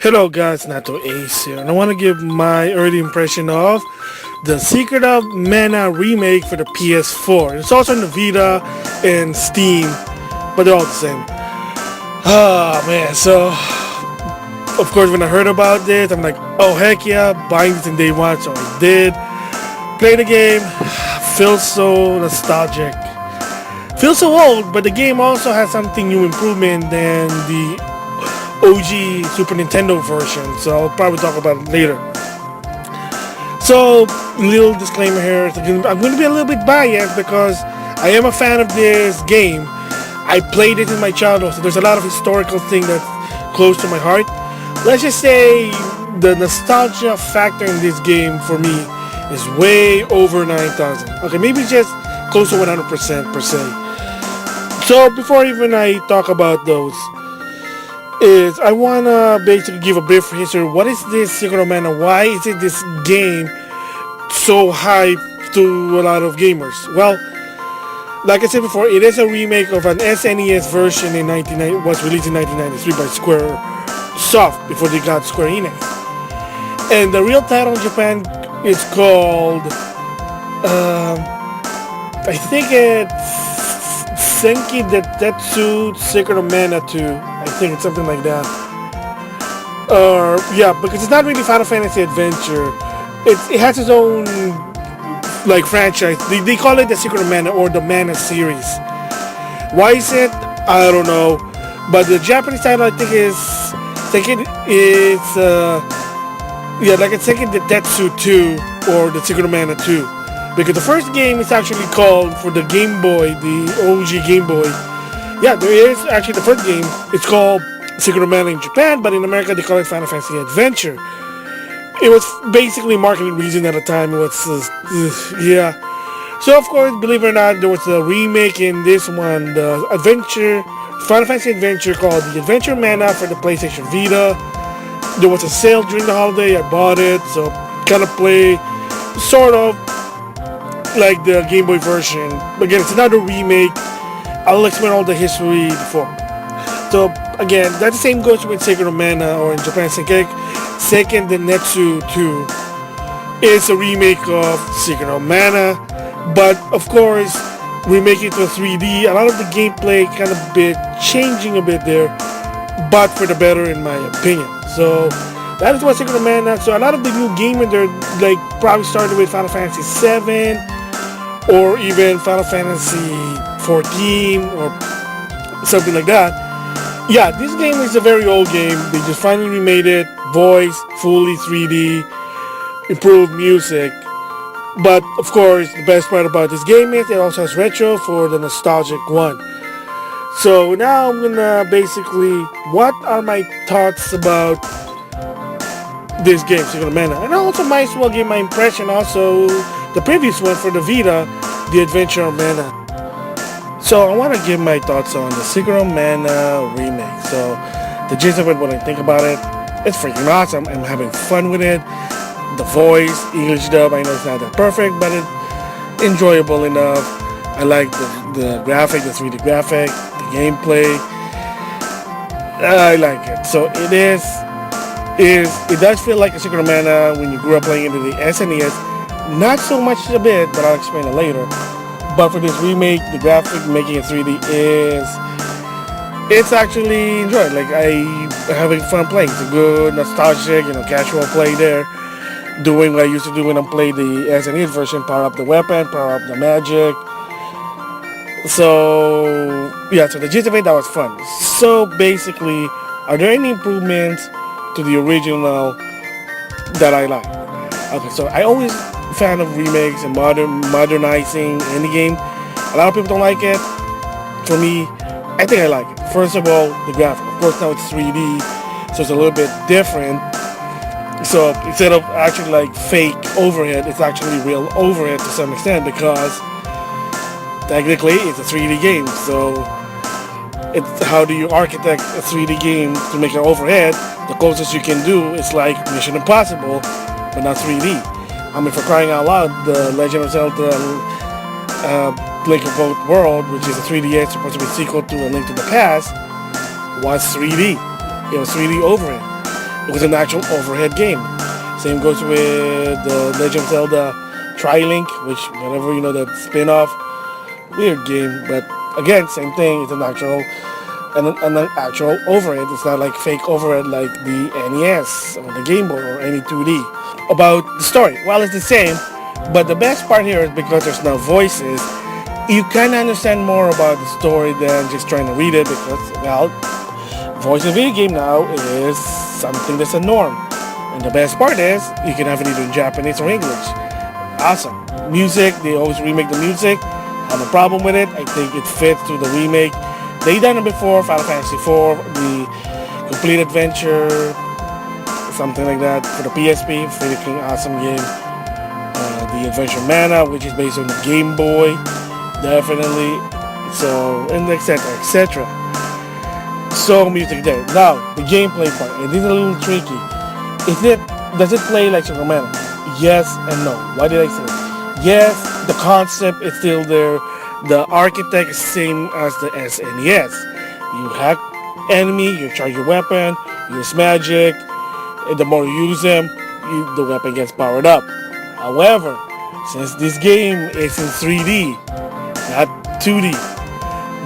Hello guys, NautoAce here, and I want to give my early impression of the Secret of Mana remake for the PS4. It's also in the Vita and Steam, but they're all the same. Oh man, so of course when I heard about this, I'm like, oh heck yeah, buying this in day one, so I did. Play the game, feels so nostalgic. Feels so old, but the game also has something new improvement than the OG Super Nintendo version, so I'll probably talk about it later. So, little disclaimer here, I'm going to be a little bit biased because I am a fan of this game. I played it in my childhood, so there's a lot of historical things that's close to my heart. Let's just say the nostalgia factor in this game for me is way over 9,000. Okay, maybe just close to 100% per se. So, before even I talk about those, is I wanna basically give a brief history. What is this Secret of Mana? Why is it this game so hype to a lot of gamers? Well, like I said before, it is a remake of an SNES version was released in 1993 by Square Soft before they got Square Enix. And the real title in Japan is called I think it's Senki Detetsu Secret of Mana 2. I think it's something like that. Yeah, because it's not really Final Fantasy Adventure. It has its own like franchise. They call it the Secret of Mana or the Mana series. Why is it? I don't know. But the Japanese title I think is Senki Detetsu 2 or the Secret of Mana 2. Because the first game is actually called, for the Game Boy, the OG Game Boy. Yeah, there is actually the first game. It's called Secret of Mana in Japan, but in America they call it Final Fantasy Adventure. It was basically marketing reason at the time. It was, yeah. So of course, believe it or not, there was a remake in this one, the Final Fantasy Adventure called the Adventure Mana for the PlayStation Vita. There was a sale during the holiday. I bought it, so kind of play, sort of like the Game Boy version. Again, it's another remake. I'll explain all the history before. So again, that the same goes with Secret of Mana, or in Japan Seiken Densetsu 2 is a remake of Secret of Mana, but of course remake it to 3D. A lot of the gameplay kind of changing a bit there, but for the better in my opinion. So that is what Secret of Mana. So a lot of the new gamers, they're like probably started with Final Fantasy 7 or even Final Fantasy 14 or something like that. Yeah, this game is a very old game. They just finally remade it, voice, fully 3D, improved music. But of course, the best part about this game is it also has retro for the nostalgic one. So now I'm gonna basically, what are my thoughts about this game, Secret of Mana? And I also might as well give my impression also the previous one for the Vita, the Adventure of Mana. So I want to give my thoughts on the Secret of Mana remake. So the gist of it, what I think about it, it's freaking awesome. I'm having fun with it. The voice, English dub, I know it's not that perfect, but it's enjoyable enough. I like the graphic, the 3D graphic, the gameplay. I like it. So it does feel like a Secret of Mana when you grew up playing it in the SNES. Not so much a bit, but I'll explain it later. But for this remake, the graphic making it 3D it's actually enjoyed. Like I'm having fun playing. It's a good nostalgic, casual play there. Doing what I used to do when I played the SNES version, power up the weapon, power up the magic. So yeah, so the gist of it, that was fun. So basically, are there any improvements to the original that I like? Okay, so I always fan of remakes and modernizing any game. A lot of people don't like it. For me, I think I like it. First of all, the graphic. Of course, now it's 3D, so it's a little bit different. So instead of actually like fake overhead, it's actually real overhead to some extent because technically it's a 3D game. So it's how do you architect a 3D game to make an overhead? The closest you can do is like Mission Impossible, but not 3D. I mean, for crying out loud, the Legend of Zelda Link of Both World, which is a 3DS supposed to be a sequel to A Link to the Past, was 3D. It was 3D overhead. It was an actual overhead game. Same goes with the Legend of Zelda Tri-Link, which whenever you know that spin-off, weird game, but again, same thing. It's an actual overhead. It's not like fake overhead like the NES or the Game Boy or any 2D. About the story, well, it's the same, but the best part here is because there's no voices, you kind of understand more about the story than just trying to read it because, well, voice in a video game now is something that's a norm. And the best part is you can have it either in Japanese or English. Awesome. Music, they always remake the music. I have a problem with it. I think it fits to the remake. They done it before, Final Fantasy IV, the Complete Adventure, something like that for the PSP. Freaking awesome game. The Adventure Mana, which is based on the Game Boy. Definitely. So, and etc. etc. So, music there. Now, the gameplay part. It is a little tricky. Does it play like Secret Mana? Yes and no. Why did I say it? Yes, the concept is still there. The architect is same as the SNES. You hack enemy, you charge your weapon, use magic, and the more you use them, the weapon gets powered up. However, since this game is in 3D, not 2D,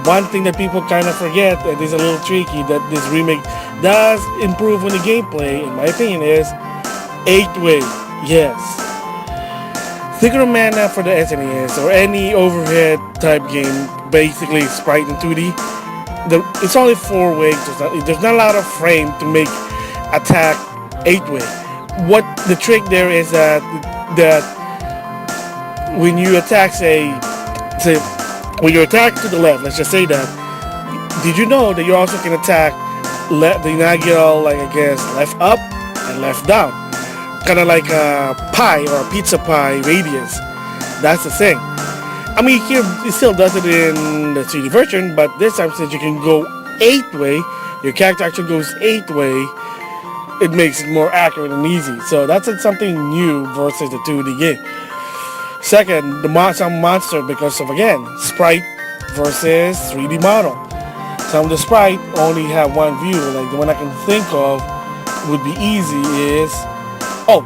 one thing that people kind of forget that is a little tricky that this remake does improve on the gameplay, in my opinion, is 8-way. Yes. Secret of Mana for the SNES or any overhead type game, basically sprite in 2D, it's only 4-way. There's not a lot of frame to make attack 8-way. What the trick there is that when you attack, when you attack to the left, let's just say that, did you know that you also can attack the diagonal, like I guess, left up and left down? Kind of like a pie or a pizza pie radius. That's the thing. I mean, here it still does it in the 3D version, but this time since you can go 8-way, your character actually goes 8-way, it makes it more accurate and easy. So that's something new versus the 2D game. Second, some monster because of, again, sprite versus 3D model. Some of the sprite only have one view. Like the one I can think of would be easy is,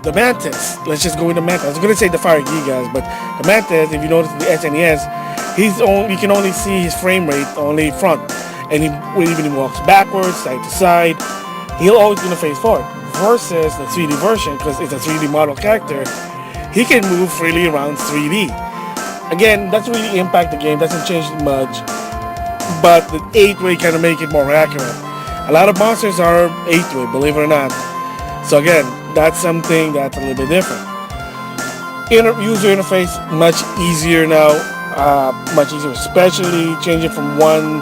the Mantis. Let's just go with the Mantis. I was going to say the Fire Gigas, but the Mantis, if you notice the SNES, you can only see his frame rate only front. And even he walks backwards, side to side, he'll always going to face forward. Versus the 3D version, because it's a 3D model character, he can move freely around 3D. Again, doesn't really impact the game, doesn't change much, but the 8-way kind of make it more accurate. A lot of monsters are 8-way, believe it or not. So again, that's something that's a little bit different. User interface, much easier now, much easier, especially changing from one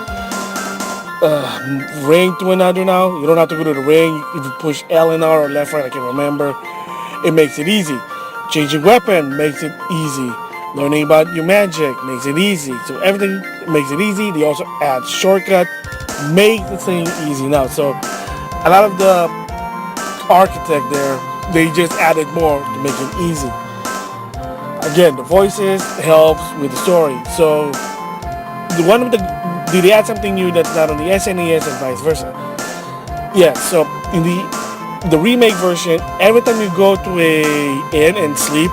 ring to another now. You don't have to go to the ring. If you push L and R or left, right, I can't remember, it makes it easy. Changing weapon makes it easy. Learning about your magic makes it easy. So everything makes it easy. They also add shortcut, make the thing easy now. So a lot of the architect there, they just added more to make it easy. Again, the voices helps with the story. So did they add something new that's not on the SNES and vice versa? Yeah, so in the remake version, every time you go to a inn and sleep,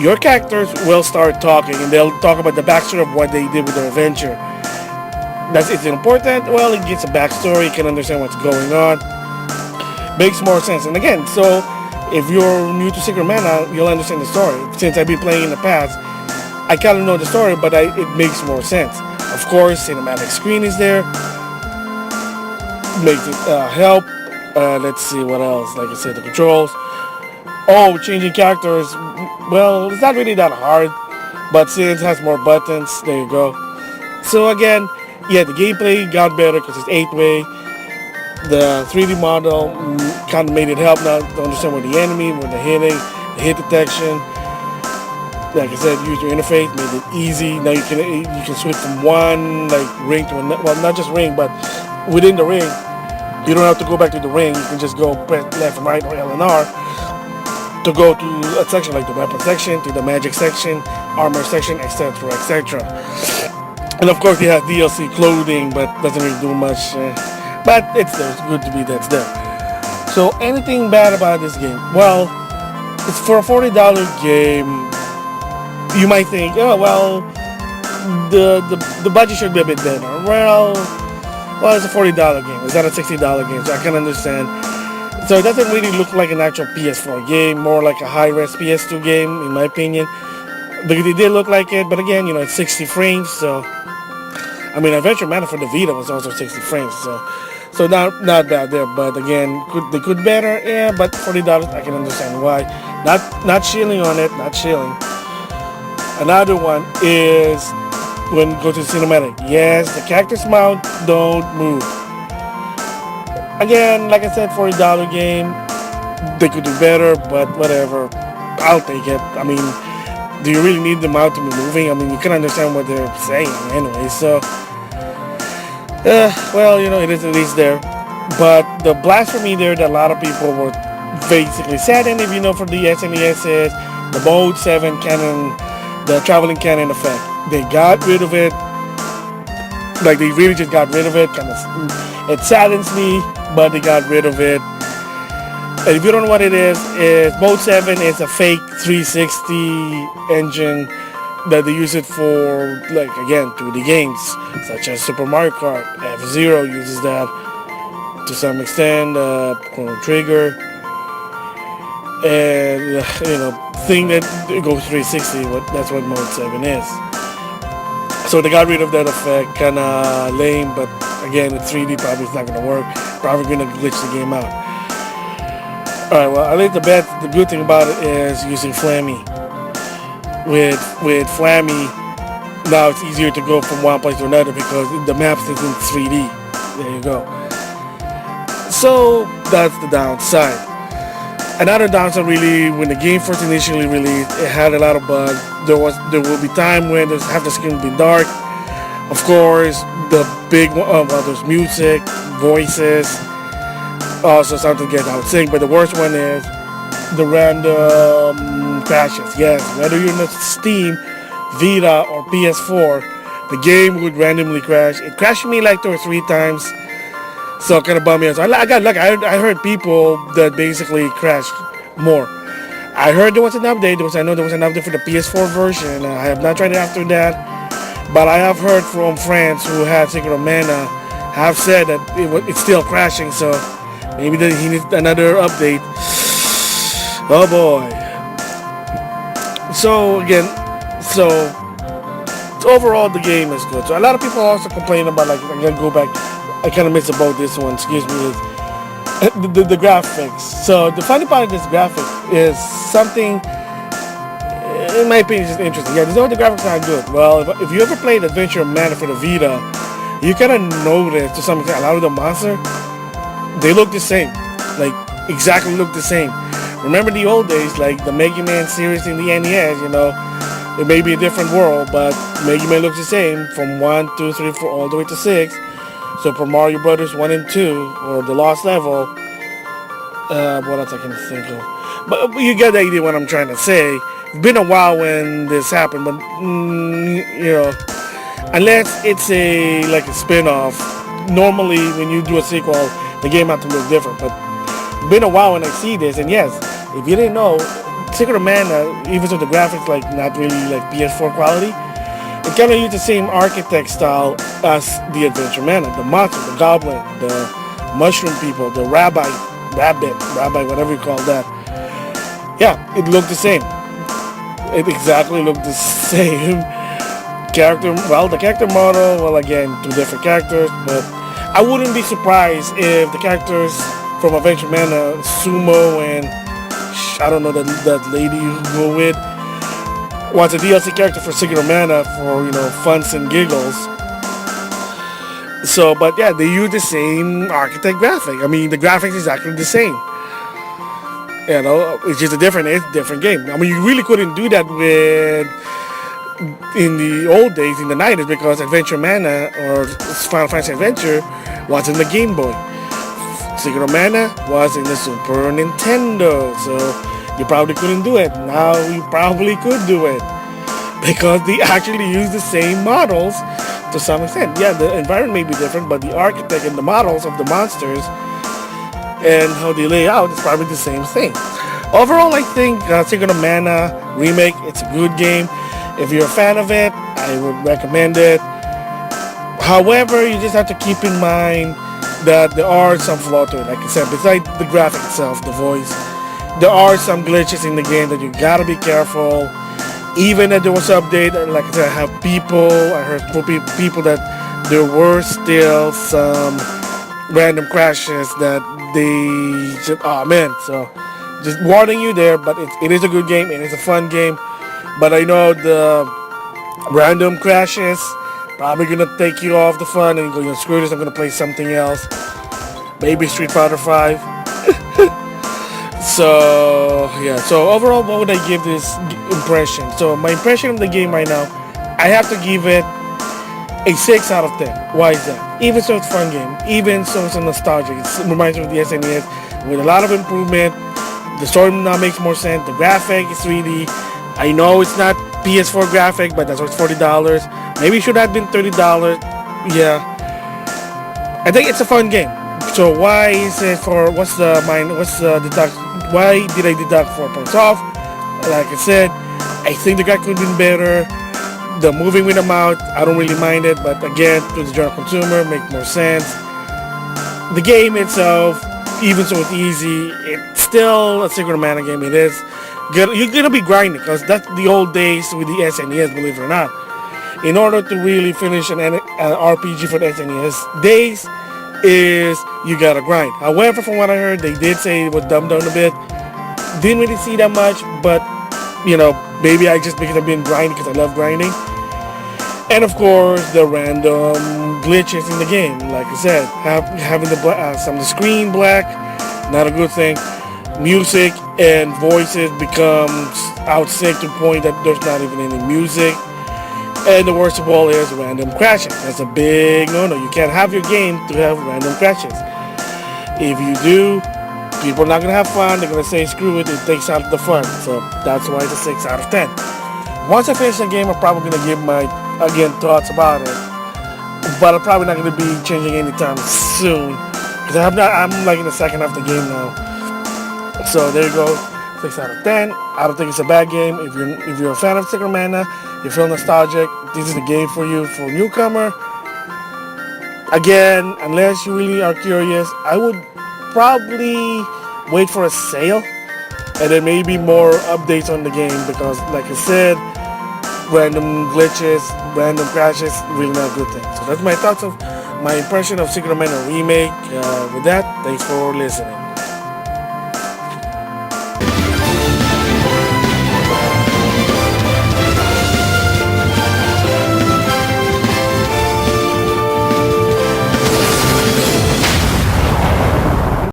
your characters will start talking and they'll talk about the backstory of what they did with their adventure. It's important. Well, it gets a backstory, you can understand what's going on. Makes more sense. And again, so if you're new to Secret Mana, you'll understand the story. Since I've been playing in the past, I kind of know the story, but it makes more sense. Of course, cinematic screen is there. Makes it help. Let's see what else. Like I said, the controls. Changing characters. Well, it's not really that hard, but since it has more buttons, there you go. So again, yeah, the gameplay got better because it's 8-way. The 3D model kind of made it help now to understand where the enemy, where they're hitting, the hit detection. Like I said, user interface made it easy. Now you can switch from one ring to another. Well, not just ring, but within the ring, you don't have to go back to the ring. You can just go press left and right or L and R to go to a section like the weapon section, to the magic section, armor section, etc., etc. And of course, you have DLC clothing, but doesn't really do much. But it's there. It's good to be that's there. So anything bad about this game? Well, it's for a $40 game. You might think, oh well, the budget should be a bit better. Well, it's a $40 game. It's not a $60 game, so I can understand. So it doesn't really look like an actual PS4 game, more like a high-res PS2 game, in my opinion. Because it did look like it, but again, it's 60 frames, so... I mean, Adventure Mana for the Vita was also 60 frames, so not bad there. But again, they could better, yeah. But $40, I can understand why. Not shilling on it, not shilling. Another one is when you go to the cinematic. Yes, the character's mount don't move. Again, like I said, $40 game. They could do better, but whatever. I'll take it. I mean, do you really need the mount to be moving? I mean, you can understand what they're saying anyway. So, well, it is at least there. But the blasphemy there that a lot of people were basically saddened, if you know, for the SNES is the Mode 7 cannon, the traveling cannon effect. They got rid of it. Like, they really just got rid of it. It saddens me, but they got rid of it. And if you don't know what it is Mode 7 is a fake 360 engine that they use it for, like, again, 2D games, such as Super Mario Kart. F-Zero uses that to some extent, Chrono Trigger, and, thing that goes 360, that's what Mode 7 is. So they got rid of that effect, kinda lame, but again, it's 3D, probably it's not gonna work, probably gonna glitch the game out. Alright, well, I think the good thing about it is using Flammy. With Flammy, now it's easier to go from one place to another because the map is in 3D. There you go. So, that's the downside. Another downside, really, when the game first initially released, it had a lot of bugs. There will be time when half the screen will be dark. Of course, the big one, there's music, voices, also something gets out of sync, but the worst one is the random crashes. Yes, whether you're in Steam, Vita, or PS4, the game would randomly crash. It crashed me like 2 or 3 times, so it kind of bummed me out. So I got lucky. I heard people that basically crashed more. I heard there was an update. I know there was an update for the PS4 version. I have not tried it after that, but I have heard from friends who had Secret of Mana have said that it's still crashing, so maybe he needs another update. Oh boy. So again, overall the game is good. So a lot of people also complain about, like, I'm gonna go back. I kind of missed about this one. Excuse me. Is the graphics. So the funny part of this graphic is something, in my opinion, is interesting. Yeah, the graphics are good. Well, if you ever played Adventure Mana for the Vita, you kind of notice to some extent a lot of the monsters, they look the same. Like, exactly look the same. Remember the old days, like the Mega Man series in the NES, it may be a different world, but Mega Man looks the same from 1, 2, 3, 4, all the way to 6. Super Mario Brothers 1 and 2, or the Lost Level. What else I can think of? But you get the idea what I'm trying to say. It's been a while when this happened, but, unless it's like a spin-off, normally when you do a sequel, the game has to look different. But it's been a while when I see this, and yes, if you didn't know, Secret of Mana, even though the graphics like not really like PS4 quality, it kind of used the same architect style as the Adventure Mana. The monster, the goblin, the mushroom people, the rabbit, whatever you call that. Yeah, it looked the same. It exactly looked the same. The character model, well, again, 2 different characters, but I wouldn't be surprised if the characters from Adventure Mana, Sumo and I don't know that lady you go with, was a DLC character for Secret of Mana for, funs and giggles. So, but yeah, they use the same architect graphic. I mean, the graphics is exactly the same. It's just a different game. I mean, you really couldn't do that in the old days, in the 90s, because Adventure Mana or Final Fantasy Adventure was in the Game Boy. Secret of Mana was in the Super Nintendo, so you probably couldn't do it. Now you probably could do it because they actually use the same models to some extent. Yeah, the environment may be different, but the architect and the models of the monsters and how they lay out is probably the same thing. Overall, I think Secret of Mana remake, it's a good game. If you're a fan of it, I would recommend it. However, you just have to keep in mind that there are some flaws to it. Like I said, besides the graphic itself, the voice, there are some glitches in the game that you gotta be careful. Even if there was an update, like I said, I heard from people that there were still some random crashes that they just, oh man. So just warning you there, but it is a good game, it is a fun game. But I know the random crashes probably gonna take you off the fun and you go, screw this, I'm gonna play something else. Maybe Street Fighter 5. So yeah, so overall, what would I give this impression? So my impression of the game right now, I have to give it a 6 out of 10. Why is that? Even so it's a fun game, even so it's a nostalgic, it reminds me of the SNES with a lot of improvement. The story now makes more sense, the graphic is 3D. I know it's not PS4 graphic, but that's why it's $40. Maybe it should have been $30. Yeah, I think it's a fun game. So why is it for, what's the deduct, why did I deduct 4 points off? Like I said, I think the guy could have been better. The moving with the mouth, I don't really mind it, but again, to the general consumer, make more sense. The game itself, even so it's easy, it's still a Secret of Mana game. It is good. You're gonna be grinding because that's the old days with the SNES, believe it or not. In order to really finish an RPG for the SNES days, is you gotta grind. However, from what I heard, they did say it was dumbed down a bit. Didn't really see that much, but maybe I just because I've been grinding because I love grinding. And of course, the random glitches in the game. Like I said, having the screen black, not a good thing. Music and voices becomes outsick to the point that there's not even any music. And the worst of all is random crashes. That's a big no-no. You can't have your game to have random crashes. If you do, people are not going to have fun. They're going to say, screw it, it takes out the fun. So that's why it's a 6 out of 10. Once I finish the game, I'm probably going to give my, again, thoughts about it. But I'm probably not going to be changing anytime soon. Because I'm like in the second half of the game now. So there you go. 6 out of 10. I don't think it's a bad game. If you're a fan of Secret of Mana, you feel nostalgic, this is the game for you. For a newcomer, again, unless you really are curious, I would probably wait for a sale and then maybe more updates on the game because, like I said, random glitches, random crashes, really not a good thing. So that's my thoughts of my impression of Secret of Mana remake. With that, thanks for listening.